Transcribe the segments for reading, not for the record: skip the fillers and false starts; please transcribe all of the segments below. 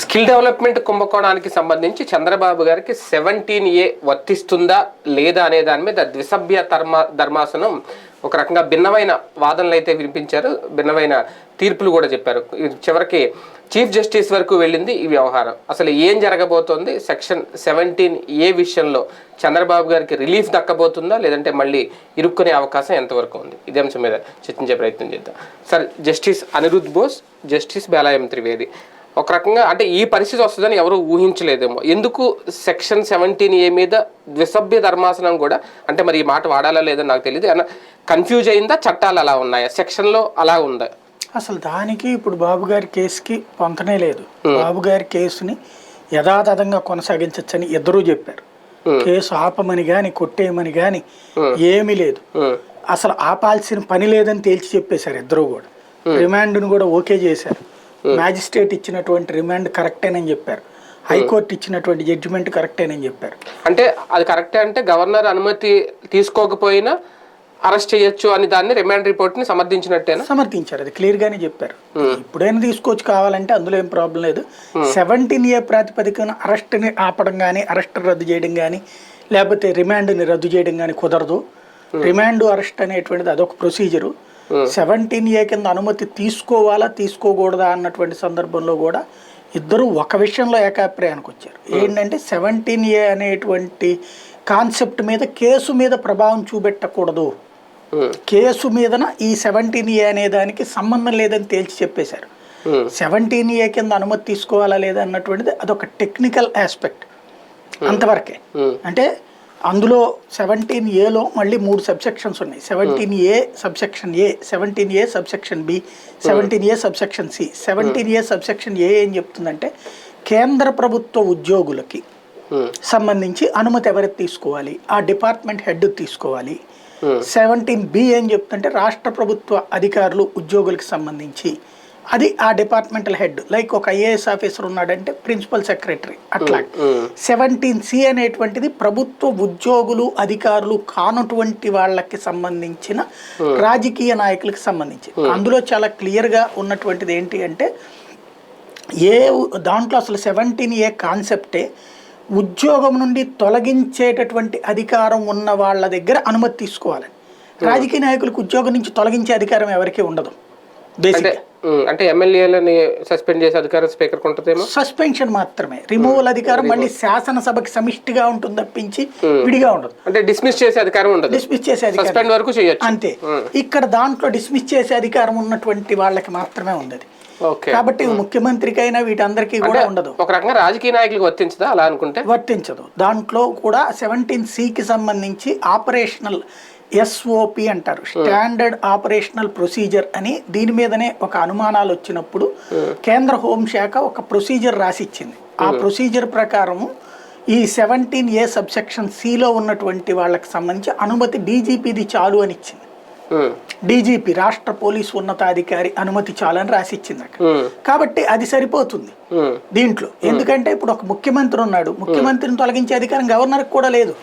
Skill development కుంభకోణానికి సంబంధించి చంద్రబాబు గారికి 17A వర్తిస్తుందా లేదా అనే దాని మీద ద్విసభ్య ధర్మాసనం ఒక రకంగా భిన్నమైన వాదనలు అయితే వినిపించారు, భిన్నమైన తీర్పులు కూడా చెప్పారు. చివరికి చీఫ్ జస్టిస్ వరకు వెళ్ళింది ఈ వ్యవహారం. అసలు ఏం జరగబోతోంది, సెక్షన్ 17A విషయంలో చంద్రబాబు గారికి రిలీఫ్ దక్కబోతుందా లేదంటే మళ్ళీ ఇరుక్కునే అవకాశం ఎంతవరకు ఉంది? ఇదే అంశం మీద చర్చించే ప్రయత్నం చేద్దాం. Sir, justice Aniruddha Bose, justice Bela Trivedi ఒక రకంగా అంటే ఈ పరిస్థితి వస్తుందని ఎవరు ఊహించలేదేమో. ఎందుకు సెక్షన్ 17A మీద ద్విసభ్య ధర్మాసనం కూడా, అంటే మరి ఈ మాట వాడాలా లేదని నాకు తెలియదు, కన్ఫ్యూజ్ అయిందా? చట్టాలు అలా ఉన్నాయా, సెక్షన్లో అలా ఉందా? అసలు దానికి ఇప్పుడు బాబు గారి కేసుకి పొంతనే లేదు. బాబు గారి కేసుని యథాతథంగా కొనసాగించచ్చని ఇద్దరూ చెప్పారు. కేసు ఆపమని గాని కొట్టేయమని గాని ఏమీ లేదు. అసలు ఆపాల్సిన పని లేదని తేల్చి చెప్పేశారు ఇద్దరు కూడా. రిమాండ్ను కూడా ఓకే చేశారు. మ్యాజిస్ట్రేట్ ఇచ్చినటువంటి రిమాండ్ కరెక్టేనని చెప్పారు. హైకోర్టు ఇచ్చినటువంటి జడ్జిమెంట్ కరెక్టేనని చెప్పారు. అంటే అది కరెక్టే అంటే గవర్నర్ అనుమతి తీసుకోకపోయినా అరెస్ట్ చేయొచ్చు అని దాన్ని రిమాండ్ రిపోర్ట్ ని సమర్థించినట్టేనా? సమర్థించారు, అది క్లియర్ గానే చెప్పారు. ఇప్పుడైనా తీసుకోవచ్చు కావాలంటే, అందులో ఏం ప్రాబ్లం లేదు. 17A ప్రాతిపదికన అరెస్ట్ ని ఆపడం కానీ, అరెస్ట్ రద్దు చేయడం కానీ, లేకపోతే రిమాండ్ ని రద్దు చేయడం కానీ కుదరదు. రిమాండ్ అరెస్ట్ అనేటువంటిది అదొక ప్రొసీజరు. 17A కింద అనుమతి తీసుకోవాలా తీసుకోకూడదా అన్నటువంటి సందర్భంలో కూడా ఇద్దరు ఒక విషయంలో ఏకాభిప్రాయానికి వచ్చారు. ఏంటంటే 17A అనేటువంటి కాన్సెప్ట్ మీద కేసు మీద ప్రభావం చూపెట్టకూడదు. కేసు మీదన ఈ 17A అనే దానికి సంబంధం లేదని తేల్చి చెప్పేశారు. 17A కింద అనుమతి తీసుకోవాలా లేదా అన్నటువంటిది అదొక టెక్నికల్ ఆస్పెక్ట్ అంతవరకే. అంటే అందులో 17Aలో మళ్ళీ 3 సబ్సెక్షన్స్ ఉన్నాయి. 17A subsection A, 17A subsection B, 17A subsection C. 17A subsection A ఏం చెప్తుందంటే కేంద్ర ప్రభుత్వ ఉద్యోగులకి సంబంధించి అనుమతి ఎవరికి తీసుకోవాలి, ఆ డిపార్ట్మెంట్ హెడ్ తీసుకోవాలి. 17B ఏం చెప్తుంటే రాష్ట్ర ప్రభుత్వ అధికారులు ఉద్యోగులకు సంబంధించి అది ఆ డిపార్ట్మెంటల్ హెడ్, లైక్ ఒక IAS ఆఫీసర్ ఉన్నాడంటే ప్రిన్సిపల్ సెక్రటరీ అట్లా. 17C అనేటువంటిది ప్రభుత్వ ఉద్యోగులు అధికారులు కానటువంటి వాళ్ళకి సంబంధించిన రాజకీయ నాయకులకు సంబంధించి. అందులో చాలా క్లియర్గా ఉన్నటువంటిది ఏంటి అంటే దాంట్లో అసలు 17A కాన్సెప్టే ఉద్యోగం నుండి తొలగించేటటువంటి అధికారం ఉన్న వాళ్ళ దగ్గర అనుమతి తీసుకోవాలని. రాజకీయ నాయకులకు ఉద్యోగం నుంచి తొలగించే అధికారం ఎవరికీ ఉండదు. అంటే ఎమ్మెల్యేలని సస్పెండ్ చేసే అధికారం స్పీకర్ ఉంటుందేమో. సస్పెన్షన్ మాత్రమే, రిమూవల్ అధికారం మళ్ళీ శాసనసభకి సమిష్టిగా ఉంటుంది తప్పించి విడిగా ఉండదు. అంటే డిస్మిస్ చేసే అధికారం ఉండదు, డిస్మిస్ చేసే అధికారం వరకు చేయొచ్చు అంతే. ఇక్కడ దాంట్లో డిస్మిస్ చేసే అధికారం ఉన్నటువంటి వాళ్ళకి మాత్రమే ఉంది. కాబట్టి ముఖ్యమంత్రికైనా వీటందరికీ కూడా ఉండదు. ఒక రకంగా రాజకీయ నాయకులకు వర్తించదా అలా అనుకుంటే? వర్తించదు. దాంట్లో కూడా 17Cకి సంబంధించి ఆపరేషనల్ SOP అంటారు, స్టాండర్డ్ ఆపరేషనల్ ప్రొసీజర్ అని. దీని మీదనే ఒక అనుమానాలు వచ్చినప్పుడు కేంద్ర హోంశాఖ ఒక ప్రొసీజర్ రాసిచ్చింది. ఆ ప్రొసీజర్ ప్రకారము ఈ 17A సబ్సెక్షన్ Cలో ఉన్నటువంటి వాళ్ళకి సంబంధించి అనుమతి DGPది చాలు అని ఇచ్చింది. DGP రాష్ట్ర పోలీసు ఉన్నతాధికారి అనుమతి చాలని రాసిచ్చింది అక్కడ. కాబట్టి అది సరిపోతుంది దీంట్లో. ఎందుకంటే ఇప్పుడు ఒక ముఖ్యమంత్రి ఉన్నాడు, ముఖ్యమంత్రిని తొలగించే అధికారం గవర్నర్కి కూడా లేదు.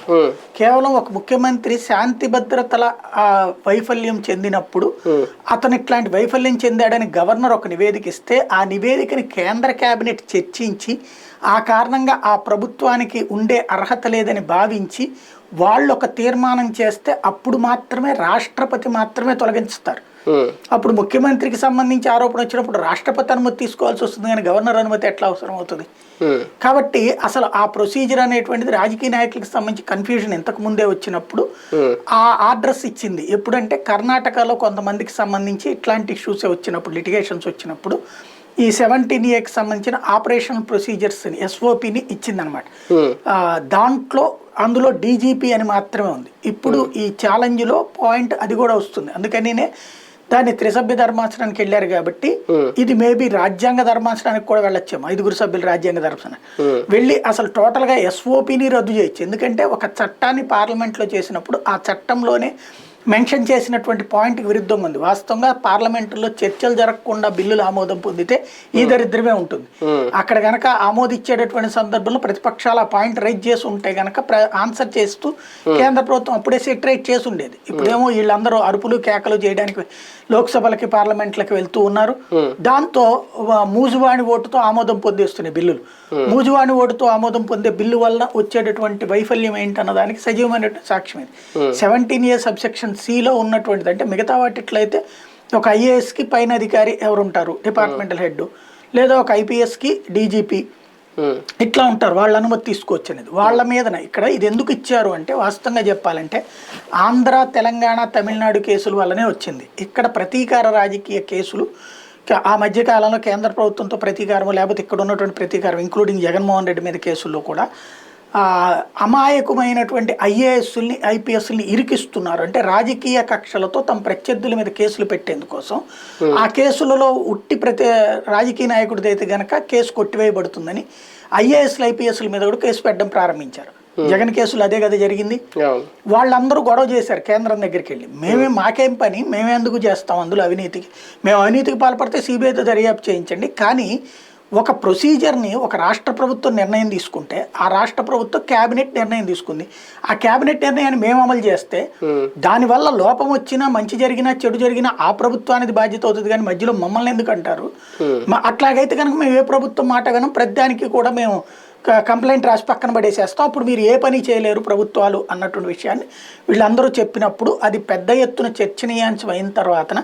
కేవలం ఒక ముఖ్యమంత్రి శాంతి భద్రతల వైఫల్యం చెందినప్పుడు అతను ఇట్లాంటి వైఫల్యం చెందాడని గవర్నర్ ఒక నివేదిక ఇస్తే ఆ నివేదికని కేంద్ర కేబినెట్ చర్చించి ఆ కారణంగా ఆ ప్రభుత్వానికి ఉండే అర్హత లేదని భావించి వాళ్ళు ఒక తీర్మానం చేస్తే అప్పుడు మాత్రమే రాష్ట్రపతి మాత్రమే తొలగిస్తారు. అప్పుడు ముఖ్యమంత్రికి సంబంధించి ఆరోపణ వచ్చినప్పుడు రాష్ట్రపతి అనుమతి తీసుకోవాల్సి వస్తుంది, కానీ గవర్నర్ అనుమతి ఎట్లా అవసరం అవుతుంది? కాబట్టి అసలు ఆ ప్రొసీజర్ అనేటువంటిది రాజకీయ నాయకులకు సంబంధించి కన్ఫ్యూజన్ ఇంతకు ముందే వచ్చినప్పుడు ఆ ఆర్డర్స్ ఇచ్చింది. ఎప్పుడంటే కర్ణాటకలో కొంతమందికి సంబంధించి ఇట్లాంటి ఇష్యూస్ వచ్చినప్పుడు, లిటిగేషన్స్ వచ్చినప్పుడు ఈ 17Aకి సంబంధించిన ఆపరేషనల్ ప్రొసీజర్స్ని SOPని ఇచ్చిందనమాట. దాంట్లో అందులో DGP అని మాత్రమే ఉంది. ఇప్పుడు ఈ ఛాలెంజ్లో పాయింట్ అది కూడా వస్తుంది. అందుకనినే దాన్ని త్రిసభ్య ధర్మాసనానికి వెళ్ళారు కాబట్టి ఇది మేబీ రాజ్యాంగ ధర్మాసనానికి కూడా వెళ్ళొచ్చాము. 5 సభ్యులు రాజ్యాంగ ధర్మాసనం వెళ్ళి అసలు టోటల్గా SOPని రద్దు చేయొచ్చు. ఎందుకంటే ఒక చట్టాన్ని పార్లమెంట్లో చేసినప్పుడు ఆ చట్టంలోనే మెన్షన్ చేసినటువంటి పాయింట్కి విరుద్ధంగా ఉంది. వాస్తవంగా పార్లమెంటులో చర్చలు జరగకుండా బిల్లులు ఆమోదం పొందితే ఈ దరిద్రమే ఉంటుంది. అక్కడ గనక ఆమోదించేటటువంటి సందర్భంలో ప్రతిపక్షాలు ఆ పాయింట్ రైజ్ చేసి ఉంటే గనక ఆన్సర్ చేస్తూ కేంద్ర ప్రభుత్వం అప్పుడే సెటరేట్ చేసి ఉండేది. ఇప్పుడేమో వీళ్ళందరూ అరుపులు కేకలు చేయడానికి లోక్సభలకి పార్లమెంట్లకి వెళ్తూ ఉన్నారు. దాంతో మూజువాణి ఓటుతో ఆమోదం పొందేస్తున్నాయి బిల్లులు. మూజువాణి ఓటుతో ఆమోదం పొందే బిల్లు వల్ల వచ్చేటటువంటి వైఫల్యం ఏంటన్న దానికి సజీవమైనటువంటి సాక్ష్యం ఇది. 17A సబ్సెక్షన్ సిలో ఉన్నటువంటిది. అంటే మిగతా వాటిట్లయితే ఒక ఐఏఎస్కి పైన అధికారి ఎవరుంటారు, డిపార్ట్మెంటల్ హెడ్, లేదా ఒక ఐపీఎస్కి డీజీపీ, ఇట్లా ఉంటారు, వాళ్ళ అనుమతి తీసుకోవచ్చు అనేది వాళ్ళ మీదన. ఇక్కడ ఇది ఎందుకు ఇచ్చారు అంటే వాస్తవంగా చెప్పాలంటే ఆంధ్ర, తెలంగాణ, తమిళనాడు కేసుల వల్లనే వచ్చింది. ఇక్కడ ప్రతీకార రాజకీయ కేసులు ఆ మధ్యకాలంలో కేంద్ర ప్రభుత్వంతో ప్రతీకారం, లేకపోతే ఇక్కడ ఉన్నటువంటి ప్రతీకారం ఇంక్లూడింగ్ జగన్మోహన్ రెడ్డి మీద కేసుల్లో కూడా అమాయకమైనటువంటి ఐఏఎస్ని, ఐపీఎస్ని ఇరికిస్తున్నారు. అంటే రాజకీయ కక్షలతో తమ ప్రత్యర్థుల మీద కేసులు పెట్టేందుకోసం ఆ కేసులలో ఉట్టి రాజకీయ నాయకుడిది అయితే గనక కేసు కొట్టివేయబడుతుందని ఐఏఎస్లు, ఐపీఎస్ల మీద కూడా కేసు పెట్టడం ప్రారంభించారు. జగన్ కేసులు అదే కదా జరిగింది. వాళ్ళందరూ గొడవ చేశారు కేంద్రం దగ్గరికి వెళ్ళి, మాకేం పని, మేమే ఎందుకు చేస్తాం అందులో అవినీతికి, మేము అవినీతికి పాల్పడితే సిబిఐతో దర్యాప్తు చేయించండి. కానీ ఒక ప్రొసీజర్ని ఒక రాష్ట్ర ప్రభుత్వం నిర్ణయం తీసుకుంటే ఆ రాష్ట్ర ప్రభుత్వం క్యాబినెట్ నిర్ణయం తీసుకుంది. ఆ క్యాబినెట్ నిర్ణయాన్ని మేము అమలు చేస్తే దానివల్ల లోపం వచ్చినా, మంచి జరిగినా, చెడు జరిగినా ఆ ప్రభుత్వానికి బాధ్యత అవుతుంది. కానీ మధ్యలో మమ్మల్ని ఎందుకు అంటారు? అట్లాగైతే కనుక మేము ఏ ప్రభుత్వం మాట వినం, ప్రతిదానికి కూడా మేము కంప్లైంట్ రాసి పక్కన పడేసేస్తాం, అప్పుడు మీరు ఏ పని చేయలేరు ప్రభుత్వాలు అన్నటువంటి విషయాన్ని వీళ్ళందరూ చెప్పినప్పుడు అది పెద్ద ఎత్తున చర్చనీయాంశం అయిన తర్వాత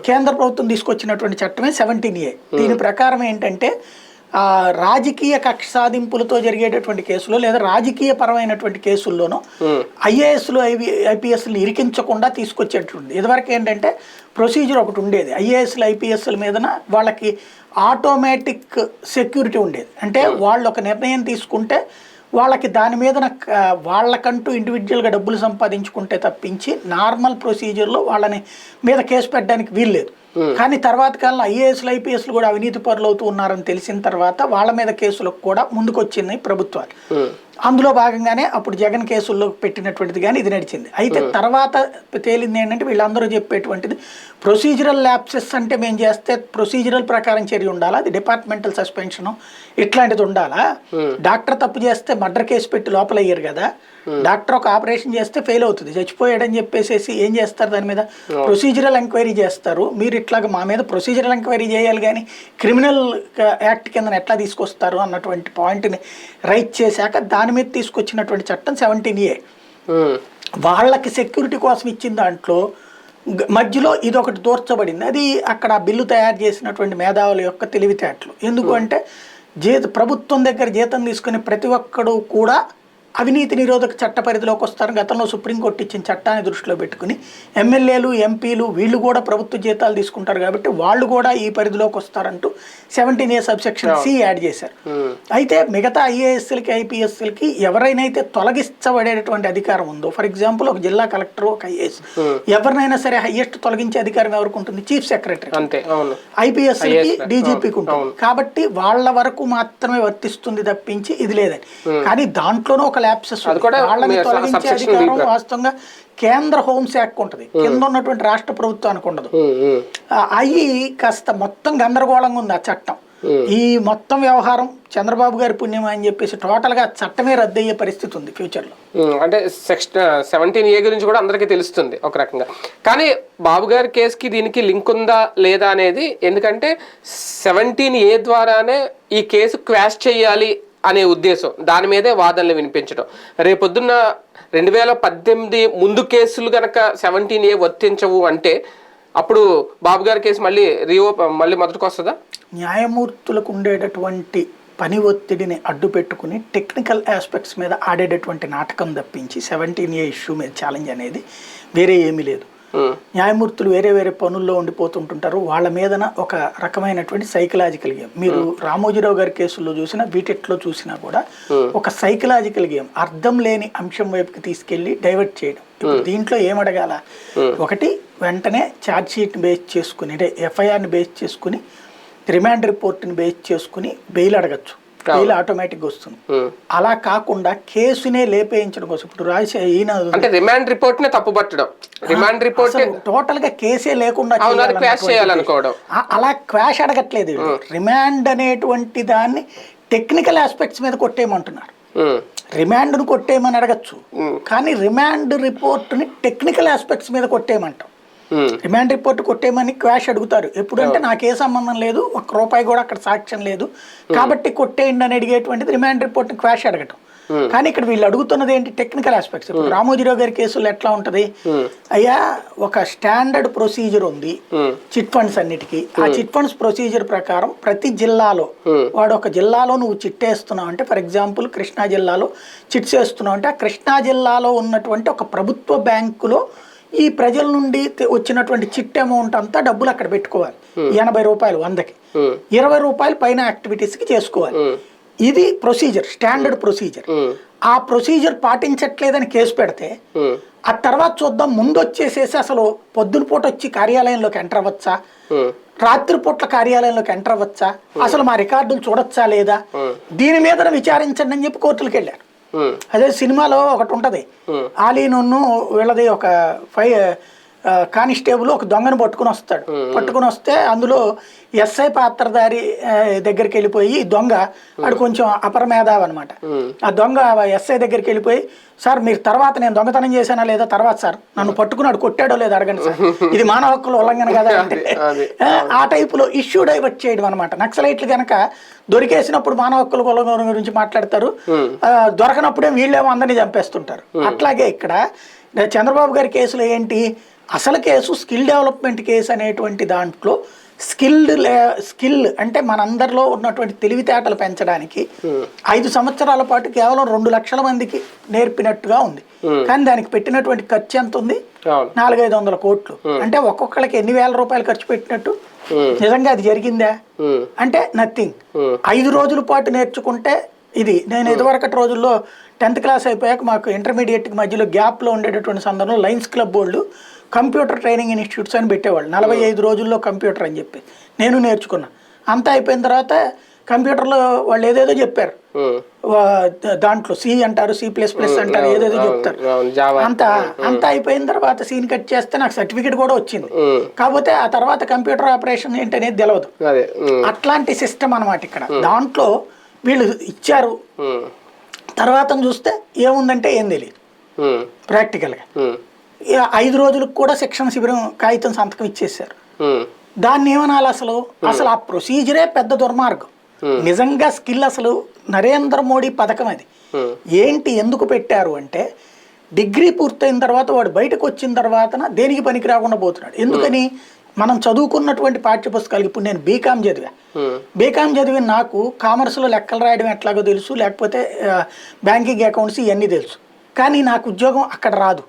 కేంద్ర ప్రభుత్వం తీసుకొచ్చినటువంటి చట్టమే 17A. దీని ప్రకారం ఏంటంటే రాజకీయ కక్ష సాధింపులతో జరిగేటటువంటి కేసులో లేదా రాజకీయ పరమైనటువంటి కేసుల్లోనూ ఐఏఎస్లు, ఐపీఎస్లు ఇరికించకుండా తీసుకొచ్చేటువంటి. ఇదివరకు ఏంటంటే ప్రొసీజర్ ఒకటి ఉండేది. ఐఏఎస్లు, ఐపీఎస్ల మీదన వాళ్ళకి ఆటోమేటిక్ సెక్యూరిటీ ఉండేది. అంటే వాళ్ళు ఒక నిర్ణయం తీసుకుంటే వాళ్ళకి దాని మీద వాళ్ళకంటూ ఇండివిజువల్గా డబ్బులు సంపాదించుకుంటే తప్పించి నార్మల్ ప్రొసీజర్లో వాళ్ళని మీద కేసు పెట్టడానికి వీల్లేదు. కానీ తర్వాత కాలంలో ఐఏఎస్లు, ఐపీఎస్లు కూడా అవినీతి పరులు అవుతూ ఉన్నారని తెలిసిన తర్వాత వాళ్ళ మీద కేసులకు కూడా ముందుకొచ్చింది ప్రభుత్వాలు. అందులో భాగంగానే అప్పుడు జగన్ కేసుల్లో పెట్టినటువంటిది కానీ ఇది నడిచింది. అయితే తర్వాత తేలింది ఏంటంటే వీళ్ళందరూ చెప్పేటువంటిది ప్రొసీజరల్ ల్యాప్సెస్ అంటే మేము చేస్తే ప్రొసీజరల్ ప్రకారం చర్య ఉండాలా, అది డిపార్ట్మెంటల్ సస్పెన్షను ఇట్లాంటిది ఉండాలా. డాక్టర్ తప్పు చేస్తే మర్డర్ కేసు పెట్టి లోపల అయ్యారు కదా, డాక్టర్ ఒక ఆపరేషన్ చేస్తే ఫెయిల్ అవుతుంది, చచ్చిపోయాడని చెప్పేసి ఏం చేస్తారు, దాని మీద ప్రొసీజరల్ ఎంక్వైరీ చేస్తారు. మీరు ఇట్లాగ మా మీద ప్రొసీజరల్ ఎంక్వైరీ చేయాలి కానీ క్రిమినల్ యాక్ట్ కింద ఎట్లా తీసుకొస్తారు అన్నటువంటి పాయింట్ని రైట్ చేశాక దాని మీద తీసుకొచ్చినటువంటి చట్టం 17A. వాళ్ళకి సెక్యూరిటీ కోసం ఇచ్చిన దాంట్లో మధ్యలో ఇదొకటి దూర్చబడింది. అది అక్కడ బిల్లు తయారు చేసినటువంటి మేధావుల యొక్క తెలివితేటలు. ఎందుకు అంటే ప్రభుత్వం దగ్గర జీతం తీసుకునే ప్రతి ఒక్కడు కూడా అవినీతి నిరోధక చట్ట పరిధిలోకి వస్తారు. గతంలో సుప్రీంకోర్టు ఇచ్చిన చట్టాన్ని దృష్టిలో పెట్టుకుని ఎమ్మెల్యేలు, ఎంపీలు వీళ్ళు కూడా ప్రభుత్వ జీతాలు తీసుకుంటారు కాబట్టి వాళ్ళు కూడా ఈ పరిధిలోకి వస్తారంటూ 17A సబ్సెక్షన్ C యాడ్ చేశారు. అయితే మిగతా ఐఏఎస్లకి, ఐపీఎస్లకి ఎవరైనా తొలగించబడేటువంటి అధికారం ఉందో, ఫర్ ఎగ్జాంపుల్ ఒక జిల్లా కలెక్టర్, ఒక ఐఏఎస్, ఎవరినైనా సరే హైయెస్ట్ తొలగించే అధికారం ఎవరికి ఉంటుంది? Chief secretary. ఐపీఎస్లకి, డీజీపీకి ఉంటుంది. కాబట్టి వాళ్ళ వరకు మాత్రమే వర్తిస్తుంది తప్పించి ఇది లేదని. కానీ దాంట్లోనూ ఒక ల్యాప్సెస్ వాళ్ళని తొలగించే అధికారం వాస్తవంగా కేంద్ర హోంశాఖ ఉంటుంది, కింద ఉన్నటువంటి రాష్ట్ర ప్రభుత్వానికి ఉండదు. అవి కాస్త మొత్తం గందరగోళంగా ఉంది ఆ చట్టం. ఈ మొత్తం వ్యవహారం చంద్రబాబు గారి పుణ్యం అని చెప్పేసి టోటల్ గా చట్టమే రద్దయ్యే పరిస్థితి ఉంది ఫ్యూచర్ లో. అంటే 17A గురించి కూడా అందరికీ తెలుస్తుంది ఒక రకంగా. కానీ బాబు గారి కేసుకి దీనికి లింక్ ఉందా లేదా అనేది, ఎందుకంటే 17A ద్వారానే ఈ కేసు క్వాష్ చేయాలి అనే ఉద్దేశం, దాని మీదే వాదనలు వినిపించడం. రేపొద్దున్న 2018 ముందు కేసులు కనుక 17A వర్తించవు అంటే అప్పుడు బాబు గారి కేసు మళ్ళీ మొదటికి వస్తుందా? న్యాయమూర్తులకు ఉండేటటువంటి పని ఒత్తిడిని అడ్డు పెట్టుకుని టెక్నికల్ ఆస్పెక్ట్స్ మీద ఆడేటటువంటి నాటకం తప్పించి 17A ఇష్యూ మీద ఛాలెంజ్ అనేది వేరే ఏమీ లేదు. న్యాయమూర్తులు వేరే వేరే పనుల్లో ఉండిపోతుంటుంటారు. వాళ్ళ మీదన ఒక రకమైనటువంటి సైకలాజికల్ గేమ్, మీరు రామోజీరావు గారి కేసుల్లో చూసినా వీటిలో చూసినా కూడా ఒక సైకలాజికల్ గేమ్, అర్థం లేని అంశం వైపుకి తీసుకెళ్లి డైవర్ట్ చేయడం. ఇప్పుడు దీంట్లో ఏమడగాల, ఒకటి వెంటనే ఛార్జ్ షీట్ని బేస్ చేసుకుని, అంటే FIRని బేస్ చేసుకుని, రిమాండ్ రిపోర్ట్ని బేస్ చేసుకుని బెయిల్ అడగచ్చు. బెయిల్ ఆటోమేటిక్గా వస్తుంది. అలా కాకుండా కేసునే లేపేయించడం కోసం ఇప్పుడు ఈయన అంటే రిమాండ్ రిపోర్ట్ నే తప్పుపట్టడం, రిమాండ్ రిపోర్ట్ టోటల్ గా కేసే లేకుండా చేయాలనుకోవడం, అలా క్వాష్ అడగట్లేదు. రిమాండ్ అనేటువంటి దాన్ని టెక్నికల్ ఆస్పెక్ట్స్ మీద కొట్టేయమంటున్నారు. రిమాండ్ ను కొట్టేయమని అడగచ్చు, కానీ రిమాండ్ రిపోర్ట్ ని టెక్నికల్ ఆస్పెక్ట్స్ మీద కొట్టేయమంటాం. రిమాండ్ రిపోర్ట్ కొట్టేయమని క్వాష్ అడుగుతారు. ఎప్పుడంటే నాకే సంబంధం లేదు, ₹1 కూడా అక్కడ సాక్ష్యం లేదు కాబట్టి కొట్టేయండి అని అడిగేటువంటిది రిమాండ్ రిపోర్ట్ ని క్వాష్ అడగటం. కానీ ఇక్కడ వీళ్ళు అడుగుతున్నది ఏంటి, టెక్నికల్ ఆస్పెక్ట్స్. ఇప్పుడు రామోజీరావు గారి కేసులో ఎట్లా ఉంటది, అయ్యా ఒక స్టాండర్డ్ ప్రొసీజర్ ఉంది చిట్ ఫండ్స్ అన్నిటికీ. ఆ చిట్ ఫండ్స్ ప్రొసీజర్ ప్రకారం ప్రతి జిల్లాలో వాడు ఒక జిల్లాలో నువ్వు చిట్టేస్తున్నావు అంటే, ఫర్ ఎగ్జాంపుల్ కృష్ణా జిల్లాలో చిట్స్ వేస్తున్నావు అంటే, ఆ కృష్ణా జిల్లాలో ఉన్నటువంటి ఒక ప్రభుత్వ బ్యాంకులో ఈ ప్రజల నుండి వచ్చినటువంటి చిట్ అమౌంట్ అంతా డబ్బులు అక్కడ పెట్టుకోవాలి. ₹80 100కి, ₹20 పైన యాక్టివిటీస్ కి చేసుకోవాలి. ఇది ప్రొసీజర్, స్టాండర్డ్ ప్రొసీజర్. ఆ ప్రొసీజర్ పాటించట్లేదని కేసు పెడితే ఆ తర్వాత చూద్దాం, ముందు వచ్చేసేసి అసలు పొద్దున పూట వచ్చి కార్యాలయంలోకి ఎంటర్ అవ్వచ్చా, రాత్రిపూట్ల కార్యాలయంలోకి ఎంటర్ అవ్వచ్చా, అసలు మా రికార్డులు చూడొచ్చా లేదా, దీని మీద విచారించండి అని చెప్పి కోర్టులకు వెళ్ళారు. అదే సినిమాలో ఒకటి ఉంటది, ఆలీను వీళ్ళది ఒక కానిస్టేబుల్ ఒక దొంగను పట్టుకుని వస్తే అందులో ఎస్ఐ పాత్రధారి దగ్గరికి వెళ్ళిపోయి, దొంగ ఆడు కొంచెం అపర మేధావి అనమాట. ఆ దొంగ ఎస్ఐ దగ్గరికి వెళ్ళిపోయి, సార్ మీరు తర్వాత నేను దొంగతనం చేశానా లేదా తర్వాత సార్ నన్ను పట్టుకున్నాడు కొట్టాడో లేదా అడగండి సార్, ఇది మానవ హక్కుల ఉల్లంఘన కదా అంటే ఆ టైపులో ఇష్యూ డైవర్ట్ చేయడం అనమాట. నక్సలైట్లు కనుక దొరికేసినప్పుడు మానవ హక్కుల ఉల్లంఘన గురించి మాట్లాడతారు, దొరకనప్పుడే వీళ్ళేమో అందరినీ చంపేస్తుంటారు. అట్లాగే ఇక్కడ చంద్రబాబు గారి కేసులో ఏంటి, అసలు కేసు స్కిల్ డెవలప్మెంట్ కేసు అనేటువంటి దాంట్లో స్కిల్ అంటే మనందరిలో ఉన్నటువంటి తెలివితేటలు పెంచడానికి 5 సంవత్సరాల పాటు కేవలం 2 లక్షల మందికి నేర్పినట్టుగా ఉంది. కానీ దానికి పెట్టినటువంటి ఖర్చు ఎంత ఉంది, 400-500 కోట్లు. అంటే ఒక్కొక్కరికి ఎన్ని వేల రూపాయలు ఖర్చు పెట్టినట్టు, నిజంగా అది జరిగిందా అంటే నథింగ్. 5 రోజుల పాటు నేర్చుకుంటే ఇది. నేను ఇదివరకటి రోజుల్లో 10th క్లాస్ అయిపోయాక మాకు ఇంటర్మీడియట్ మధ్యలో గ్యాప్లో ఉండేటటువంటి సందర్భంలో లయన్స్ క్లబ్ వాళ్ళు కంప్యూటర్ ట్రైనింగ్ ఇన్స్టిట్యూట్స్ అని పెట్టేవాళ్ళు, 45 రోజుల్లో కంప్యూటర్ అని చెప్పి. నేను నేర్చుకున్నా. అంతా అయిపోయిన తర్వాత కంప్యూటర్లో వాళ్ళు ఏదేదో చెప్పారు, దాంట్లో C అంటారు, C++ అంటారు, ఏదేదో చెప్తారు. అంతా అయిపోయిన తర్వాత సీన్ కట్ చేస్తే నాకు సర్టిఫికేట్ కూడా వచ్చింది. కాకపోతే ఆ తర్వాత కంప్యూటర్ ఆపరేషన్ ఏంటనేది తెలియదు. అట్లాంటి సిస్టమ్ అనమాట ఇక్కడ. దాంట్లో వీళ్ళు ఇచ్చారు, తర్వాత చూస్తే ఏముందంటే ఏం తెలియదు ప్రాక్టికల్గా. 5 రోజులకు కూడా శిక్షణ శిబిరం కాగితం సంతకం ఇచ్చేసారు. దాన్ని ఏమనాలి, అసలు ఆ ప్రొసీజరే పెద్ద దుర్మార్గం. నిజంగా స్కిల్ అసలు నరేంద్ర మోడీ పథకం అది. ఏంటి ఎందుకు పెట్టారు అంటే, డిగ్రీ పూర్తయిన తర్వాత వాడు బయటకు వచ్చిన తర్వాత దేనికి పనికి రాకుండా పోతున్నాడు. ఎందుకని, మనం చదువుకున్నటువంటి పాఠ్యపుస్తకాలు, ఇప్పుడు నేను బీకామ్ చదివి నాకు కామర్స్లో లెక్కలు రాయడం ఎట్లాగో తెలుసు, లేకపోతే బ్యాంకింగ్ అకౌంట్స్ ఇవన్నీ తెలుసు, కానీ నాకు ఉద్యోగం అక్కడ రాదు.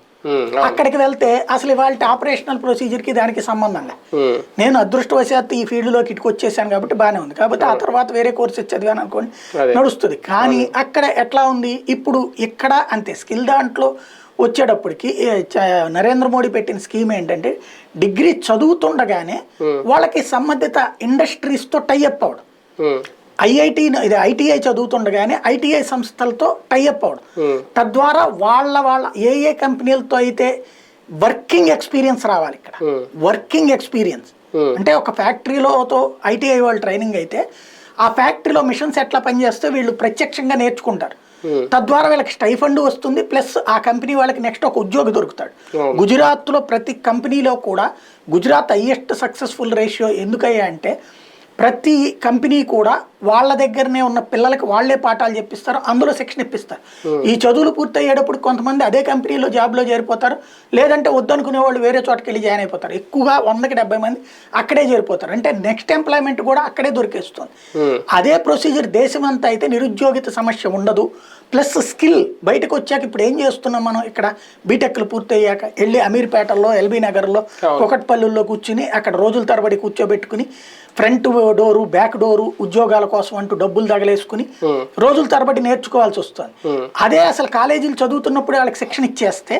అక్కడికి వెళ్తే అసలు ఇవాళ ఆపరేషనల్ ప్రొసీజర్కి దానికి సంబంధం లేదు. నేను అదృష్టవశాత్తు ఈ ఫీల్డ్లోకి ఇటుకొచ్చేసాను కాబట్టి బాగానే ఉంది. కాబట్టి ఆ తర్వాత వేరే కోర్సెస్ చదివాను అనుకోండి, నడుస్తుంది. కానీ అక్కడ ఎట్లా ఉంది, ఇప్పుడు ఇక్కడ అంతే. స్కిల్ దాంట్లో వచ్చేటప్పటికి నరేంద్ర మోడీ పెట్టిన స్కీమ్ ఏంటంటే, డిగ్రీ చదువుతుండగానే వాళ్ళకి సంబంధిత ఇండస్ట్రీస్తో టైఅప్ అవడం. ఐటీఐ చదువుతుండగానే ఐటీఐ సంస్థలతో టైఅప్ అవడం. తద్వారా వాళ్ళ ఏ కంపెనీలతో అయితే వర్కింగ్ ఎక్స్పీరియన్స్ రావాలి. ఇక్కడ వర్కింగ్ ఎక్స్పీరియన్స్ అంటే, ఒక ఫ్యాక్టరీలోతో ఐటీఐ వాళ్ళు ట్రైనింగ్ అయితే ఆ ఫ్యాక్టరీలో మిషన్స్ ఎట్లా పనిచేస్తే వీళ్ళు ప్రత్యక్షంగా నేర్చుకుంటారు. తద్వారా వీళ్ళకి స్టైఫండ్ వస్తుంది, ప్లస్ ఆ కంపెనీ వాళ్ళకి నెక్స్ట్ ఒక ఉద్యోగి దొరుకుతాడు. గుజరాత్లో ప్రతి కంపెనీలో కూడా గుజరాత్ హైయెస్ట్ సక్సెస్ఫుల్ రేషియో ఎందుకయ్యా అంటే, ప్రతి కంపెనీ కూడా వాళ్ళ దగ్గరనే ఉన్న పిల్లలకి వాళ్లే పాఠాలు చెప్పిస్తారు, అందులో శిక్షణ ఇప్పిస్తారు. ఈ చదువులు పూర్తయ్యేటప్పుడు కొంతమంది అదే కంపెనీలో జాబ్లో చేరిపోతారు, లేదంటే వద్దనుకునే వాళ్ళు వేరే చోటకి వెళ్ళి జాయిన్ అయిపోతారు. ఎక్కువగా 100కి 70 మంది అక్కడే చేరిపోతారు. అంటే నెక్స్ట్ ఎంప్లాయ్మెంట్ కూడా అక్కడే దొరికేస్తుంది. అదే ప్రొసీజర్ దేశమంతా అయితే నిరుద్యోగిత సమస్య ఉండదు. ప్లస్ స్కిల్ బయటకు వచ్చాక ఇప్పుడు ఏం చేస్తున్నాం మనం, ఇక్కడ బీటెక్లు పూర్తయ్యాక వెళ్ళి అమీర్పేటల్లో, ఎల్బీ నగర్లో, కుకట్పల్లిలో కూర్చుని అక్కడ రోజుల తరబడి కూర్చోబెట్టుకుని ఫ్రంట్ డోరు బ్యాక్ డోరు ఉద్యోగాల కోసం అంటూ డబ్బులు తగలేసుకుని రోజుల తరబడి నేర్చుకోవాల్సి వస్తుంది. అదే అసలు కాలేజీలు చదువుతున్నప్పుడు వాళ్ళకి శిక్షణ ఇచ్చేస్తే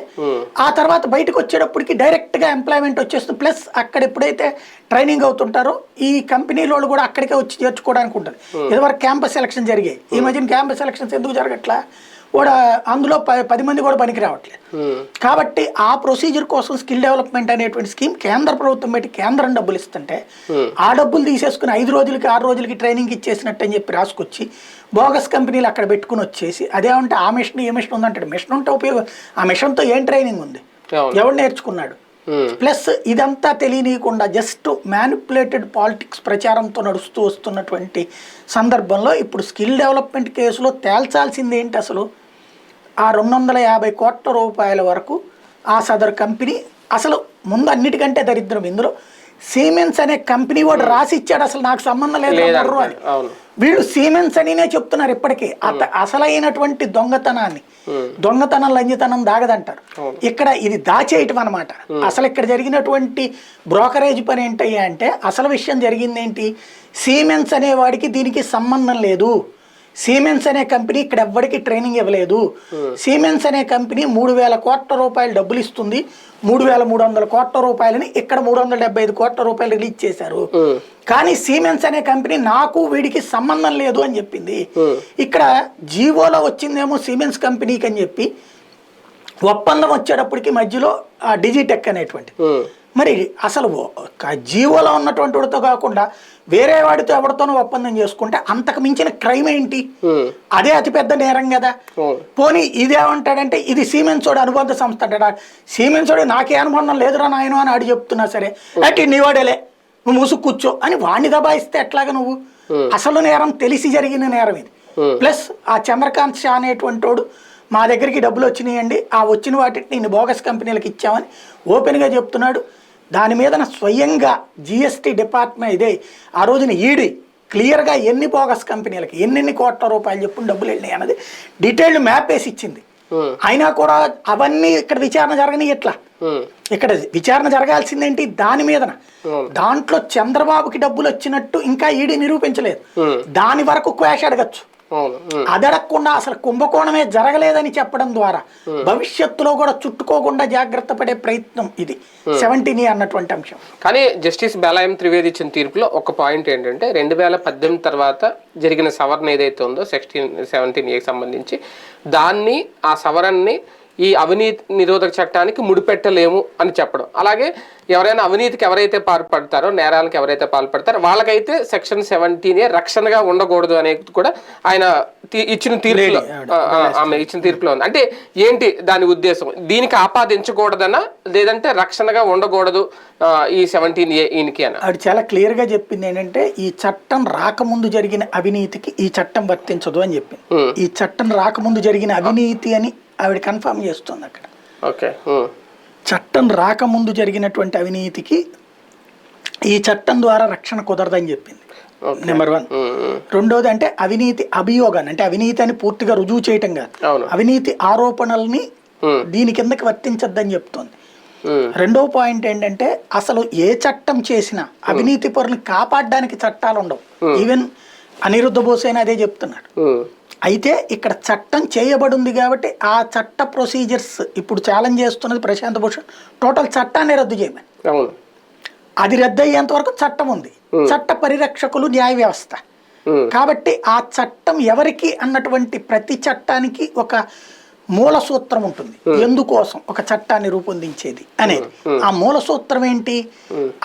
ఆ తర్వాత బయటకు వచ్చేటప్పటికి డైరెక్ట్ గా ఎంప్లాయ్మెంట్ వచ్చేస్తుంది. ప్లస్ అక్కడ ఎప్పుడైతే ట్రైనింగ్ అవుతుంటారో ఈ కంపెనీల వాళ్ళు కూడా అక్కడికే వచ్చి చేర్చుకోవడానికి ఉంటుంది. ఇదివరకు క్యాంపస్ సెలక్షన్ జరిగాయి, ఈ మధ్యన క్యాంపస్ సెలక్షన్స్ ఎందుకు జరగట్లా, కూడా అందులో 10 మంది కూడా పనికి రావట్లేదు. కాబట్టి ఆ ప్రొసీజర్ కోసం స్కిల్ డెవలప్మెంట్ అనేటువంటి స్కీమ్ కేంద్ర ప్రభుత్వం పెట్టి కేంద్రం డబ్బులు ఇస్తుంటే ఆ డబ్బులు తీసేసుకుని 5 రోజులకి 6 రోజులకి ట్రైనింగ్ ఇచ్చేసినట్టు అని చెప్పి రాసుకొచ్చి బోగస్ కంపెనీలు అక్కడ పెట్టుకుని వచ్చేసి అదేమంటే ఆ మిషన్ ఏ మిషన్ ఉందంటాడు. మిషన్ ఉంటే ఉపయోగం, ఆ మిషన్తో ఏం ట్రైనింగ్ ఉంది, ఎవడు నేర్చుకున్నాడు? ప్లస్ ఇదంతా తెలియనీయకుండా జస్ట్ మ్యానిపులేటెడ్ పాలిటిక్స్ ప్రచారంతో నడుస్తూ వస్తున్నటువంటి సందర్భంలో ఇప్పుడు స్కిల్ డెవలప్మెంట్ కేసులో తేల్చాల్సింది ఏంటి? అసలు ఆ 250 కోట్ల రూపాయల వరకు ఆ సదరు కంపెనీ అసలు ముందు అన్నిటికంటే దరిద్రం ఇందులో సిమెన్స్ అనే కంపెనీ వాడు రాసి ఇచ్చాడు, అసలు నాకు సంబంధం లేదు అని. వీళ్ళు సిమెన్స్ అనినే చెప్తున్నారు ఇప్పటికీ. అసలైనటువంటి దొంగతనం లంజతనం దాగదంటారు. ఇక్కడ ఇది దాచేయటం అనమాట. అసలు ఇక్కడ జరిగినటువంటి బ్రోకరేజ్ పని ఏంటయ్యా అంటే అసలు విషయం జరిగింది ఏంటి, సిమెన్స్ అనేవాడికి దీనికి సంబంధం లేదు. సిమెన్స్ అనే కంపెనీ ఇక్కడ ఎవ్వడికి ట్రైనింగ్ ఇవ్వలేదు. సిమెన్స్ అనే కంపెనీ 3,000 కోట్ల రూపాయలు డబ్బులు ఇస్తుంది, 3,300 కోట్ల రూపాయలని ఇక్కడ 375 కోట్ల రూపాయలు రిలీజ్ చేశారు. కానీ సిమెన్స్ అనే కంపెనీ నాకు వీడికి సంబంధం లేదు అని చెప్పింది. ఇక్కడ జీవోలో వచ్చిందేమో సిమెన్స్ కంపెనీకి అని చెప్పి ఒప్పందం వచ్చేటప్పటికి మధ్యలో ఆ డిజిటెక్ అనేటువంటి మరి అసలు జీవోలో ఉన్నటువంటి వాడితో కాకుండా వేరే వాడితో ఎవరితోనో ఒప్పందం చేసుకుంటే అంతకు మించిన క్రైమ్ ఏంటి? అదే అతిపెద్ద నేరం కదా. పోనీ ఇదేమంటాడంటే ఇది సిమెన్స్ వాడు అనుబంధ సంస్థ అంటాడా? సిమెన్స్ వాడు నాకే అనుబంధం లేదురా నాయన అని ఆడి చెప్తున్నా సరే అంటే నీవాడేలే నువ్వు ముసుగు కూర్చో అని వాడిని దబాయిస్తే ఎట్లాగా నువ్వు? అసలు నేరం తెలిసి జరిగిన నేరం ఇది. ప్లస్ ఆ చంద్రకాంత్ షా అనేటువంటి వాడు మా దగ్గరికి డబ్బులు వచ్చినాయండి, ఆ వచ్చిన వాటిని నేను బోగస్ కంపెనీలకు ఇచ్చామని ఓపెన్గా చెప్తున్నాడు. దాని మీద స్వయంగా జిఎస్టీ డిపార్ట్మెంట్ ఇదే ఆ రోజున ఈడీ క్లియర్గా ఎన్ని బోగస్ కంపెనీలకి ఎన్ని కోట్ల రూపాయలు చెప్పుకుని డబ్బులు వెళ్ళినాయి అన్నది డీటెయిల్డ్ మ్యాప్ వేసి ఇచ్చింది. అయినా కూడా అవన్నీ ఇక్కడ విచారణ జరగని ఎట్లా? ఇక్కడ విచారణ జరగాల్సిందేంటి దాని మీదన. దాంట్లో చంద్రబాబుకి డబ్బులు వచ్చినట్టు ఇంకా ఈడీ నిరూపించలేదు. దాని వరకు క్వాష్ అడగచ్చు. అదడకుండా అసలు కుంభకోణమే జరగలేదని చెప్పడం ద్వారా భవిష్యత్తులో కూడా చుట్టుకోకుండా జాగ్రత్త పడే ప్రయత్నం ఇది 17 అన్నటువంటి అంశం. కానీ జస్టిస్ బెలాయం త్రివేది ఇచ్చిన తీర్పులో ఒక పాయింట్ ఏంటంటే 2018 తర్వాత జరిగిన సవరణ ఏదైతే ఉందో 17A సంబంధించి దాన్ని ఆ సవరణని ఈ అవినీతి నిరోధక చట్టానికి ముడిపెట్టలేము అని చెప్పడం. అలాగే ఎవరైనా అవినీతికి ఎవరైతే పాల్పడతారో, నేరాలకు ఎవరైతే పాల్పడతారో వాళ్ళకైతే సెక్షన్ 17A రక్షణగా ఉండకూడదు అనేది కూడా ఆయన ఇచ్చిన తీర్పులో ఆమె ఇచ్చిన తీర్పులో ఉంది. అంటే ఏంటి దాని ఉద్దేశం? దీనికి ఆపాదించకూడదనా లేదంటే రక్షణగా ఉండకూడదు ఈ 17A ఈయనకి అని? అది చాలా క్లియర్ గా చెప్పింది ఏంటంటే ఈ చట్టం రాకముందు జరిగిన అవినీతికి ఈ చట్టం వర్తించదు అని చెప్పింది. ఈ చట్టం రాకముందు జరిగిన అవినీతి అని ఆవిడ కన్ఫర్మ్ చేస్తుంది అక్కడ. ఓకే, చట్టం రాకముందు జరిగినటువంటి అవినీతికి ఈ చట్టం ద్వారా రక్షణ కుదరదని చెప్పింది నెంబర్ 1. రెండోది అంటే అవినీతి అభియోగాన్ని అంటే అవినీతి అని పూర్తిగా రుజువు చేయటం కాదు, అవినీతి ఆరోపణల్ని దీని కిందకి వర్తించద్దని చెప్తోంది. రెండో పాయింట్ ఏంటంటే అసలు ఏ చట్టం చేసినా అవినీతి పరులను కాపాడడానికి చట్టాలు ఉండవు. ఈవెన్ అనిరుద్ధ బోస్ అయినా అదే చెప్తున్నాడు. అయితే ఇక్కడ చట్టం చేయబడింది కాబట్టి ఆ చట్ట ప్రొసీజర్స్ ఇప్పుడు ఛాలెంజ్ చేస్తున్నది ప్రశాంత్ భూషణ్ టోటల్ చట్టాన్ని రద్దు చేయమని. అది రద్దు అయ్యేంత వరకు చట్టం ఉంది, చట్ట పరిరక్షకులు న్యాయ వ్యవస్థ. కాబట్టి ఆ చట్టం ఎవరికి అన్నటువంటి ప్రతి చట్టానికి ఒక మూల సూత్రం ఉంటుంది, ఎందుకోసం ఒక చట్టాన్ని రూపొందించేది అనేది. ఆ మూల సూత్రం ఏంటి?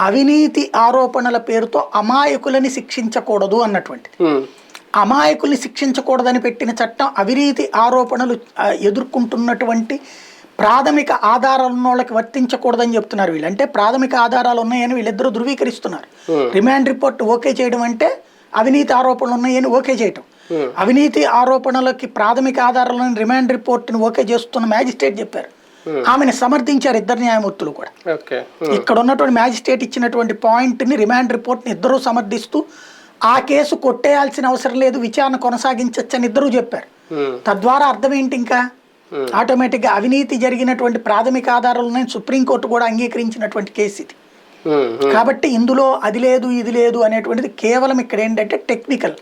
అవినీతి ఆరోపణల పేరుతో అమాయకులని శిక్షించకూడదు అన్నటువంటిది. అమాయకుల్ని శిక్షించకూడదని పెట్టిన చట్టం అవినీతి ఆరోపణలు ఎదుర్కొంటున్నటువంటి ప్రాథమిక ఆధారాలు ఉన్న వాళ్ళకి వర్తించకూడదని చెప్తున్నారు వీళ్ళు. అంటే ప్రాథమిక ఆధారాలు ఉన్నాయని వీళ్ళిద్దరూ ధృవీకరిస్తున్నారు. రిమాండ్ రిపోర్ట్ ఓకే చేయడం అంటే అవినీతి ఆరోపణలు ఉన్నాయని ఓకే చేయటం. అవినీతి ఆరోపణలకి ప్రాథమిక ఆధారాలను రిమాండ్ రిపోర్ట్ని ఓకే చేస్తున్న మ్యాజిస్ట్రేట్ చెప్పారు. ఆమెను సమర్థించారు ఇద్దరు న్యాయమూర్తులు కూడా. ఇక్కడ ఉన్నటువంటి మ్యాజిస్ట్రేట్ ఇచ్చినటువంటి పాయింట్ని రిమాండ్ రిపోర్ట్ని ఇద్దరూ సమర్థిస్తూ ఆ కేసు కొట్టేయాల్సిన అవసరం లేదు, విచారణ కొనసాగించచ్చని ఇద్దరూ చెప్పారు. తద్వారా అర్థం ఏంటి? ఇంకా ఆటోమేటిక్గా అవినీతి జరిగినటువంటి ప్రాథమిక ఆధారాలను సుప్రీంకోర్టు కూడా అంగీకరించినటువంటి కేసు ఇది. కాబట్టి ఇందులో అది లేదు ఇది లేదు అనేటువంటిది కేవలం ఇక్కడ ఏంటంటే టెక్నికల్.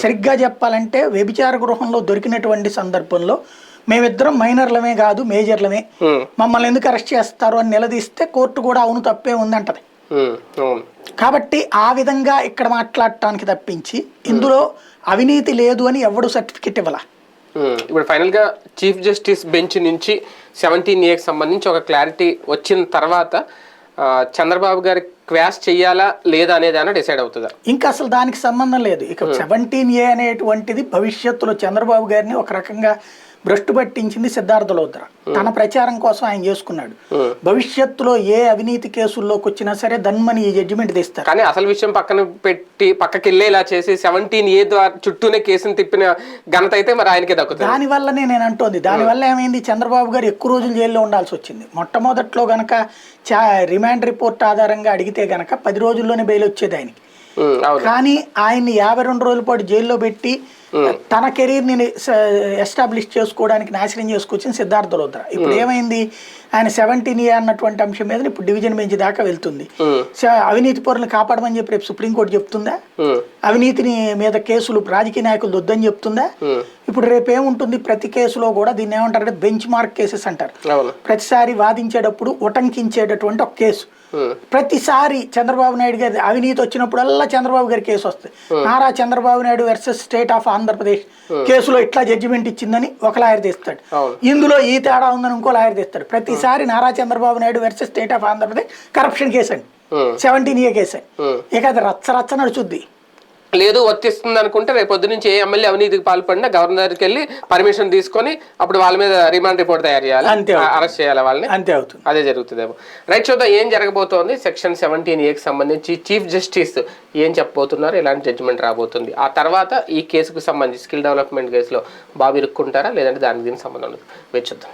సరిగ్గా చెప్పాలంటే వ్యభిచార గృహంలో దొరికినటువంటి సందర్భంలో మేమిద్దరం మైనర్లమే కాదు మేజర్లమే, మమ్మల్ని ఎందుకు అరెస్ట్ చేస్తారు అని నిలదీస్తే కోర్టు కూడా అవును తప్పే ఉందంటది. కాబట్టి ఆ విధంగా ఇక్కడ మాట్లాడటానికి తప్పించి ఇందులో అవినీతి లేదు అని ఎవడు సర్టిఫికెట్ ఇవ్వాల. ఇప్పుడు ఫైనల్ గా చీఫ్ జస్టిస్ బెంచ్ నుంచి 17A సంబంధించి ఒక క్లారిటీ వచ్చిన తర్వాత చంద్రబాబు గారి క్వాష్ చెయ్యాలా లేదా అనేది అన్న డిసైడ్ అవుతుందా? ఇంకా అసలు దానికి సంబంధం లేదు. ఇక 17A అనేటువంటిది భవిష్యత్తులో చంద్రబాబు గారిని ఒక రకంగా భ్రష్టు పట్టించింది సిద్ధార్థ లోద్ర. తన ప్రచారం కోసం ఆయన చేసుకున్నాడు. భవిష్యత్తులో ఏ అవినీతి కేసుల్లోకి వచ్చినా సరే దన్మని ఈ జడ్జిమెంట్ తీస్తారు. కానీ అసలు విషయం పక్కన పెట్టి పక్కకి వెళ్ళేలా చేసి 17A ద్వారా చుట్టూనే కేసును తిప్పిన ఘనత అయితే మరి ఆయనకే దక్కుతుంది. దానివల్లనే నేను అంటోంది, దానివల్ల ఏమైంది, చంద్రబాబు గారు ఎక్కువ రోజులు జైల్లో ఉండాల్సి వచ్చింది. మొట్టమొదట్లో గనక రిమాండ్ రిపోర్ట్ ఆధారంగా అడిగితే గనక 10 రోజుల్లోనే బెయిల్ వచ్చేది ఆయనకి. కానీ ఆయన్ని 52 రోజుల పాటు జైల్లో పెట్టి తన కెరీర్ ని ఎస్టాబ్లిష్ చేసుకోవడానికి నాశనం చేసుకొచ్చింది సిద్ధార్థ లోద్ర. ఇప్పుడు ఏమైంది, ఆయన 17A అన్నటువంటి అంశం మీద ఇప్పుడు డివిజన్ బెంచ్ దాకా వెళ్తుంది. అవినీతి పరులను కాపాడమని చెప్పి రేపు సుప్రీంకోర్టు చెప్తుందా? అవినీతిని మీద కేసులు రాజకీయ నాయకులు వద్దని చెప్తుందా? ఇప్పుడు రేపు ఏముంటుంది, ప్రతి కేసులో కూడా దీన్ని ఏమంటారంటే బెంచ్ మార్క్ కేసెస్ అంటారు. ప్రతిసారి వాదించేటప్పుడు ఉటంకించేటటువంటి ఒక కేసు. ప్రతిసారి చంద్రబాబు నాయుడు గారి అవినీతి వచ్చినప్పుడల్లా చంద్రబాబు గారి కేసు వస్తుంది. Nara Chandrababu Naidu versus state of Andhra Pradesh కేసులో ఇట్లా జడ్జిమెంట్ ఇచ్చిందని ఒక లాయర్ తీస్తాడు, ఇందులో ఈ తేడా ఉందని ఇంకో లాయర్ తీస్తాడు. ప్రతిసారి Nara Chandrababu Naidu versus state of Andhra Pradesh corruption case అండి, 17A కేసు అండి. ఇక అది రచ్చ నడుచుద్ది. లేదు వర్తిస్తుంది అనుకుంటే రేపు పొద్దు నుంచి ఏ ఎమ్మెల్యే అవినీతికి పాల్పడినా గవర్నర్ దగ్గరికి వెళ్ళి పర్మిషన్ తీసుకొని అప్పుడు వాళ్ళ మీద రిమాండ్ రిపోర్ట్ తయారు చేయాలి, అరెస్ట్ చేయాలి వాళ్ళని. అంతే అవుతుంది, అదే జరుగుతుందేమో. రైట్, చూద్దాం ఏం జరగబోతోంది. సెక్షన్ 17A సంబంధించి చీఫ్ జస్టిస్ ఏం చెప్పబోతున్నారు, ఎలాంటి జడ్జిమెంట్ రాబోతుంది, ఆ తర్వాత ఈ కేసుకు సంబంధించి స్కిల్ డెవలప్మెంట్ కేసులో బాబు ఇరుక్కుంటారా లేదంటే దానికి దీనికి సంబంధం ఉండదు, వేచి చూద్దాం.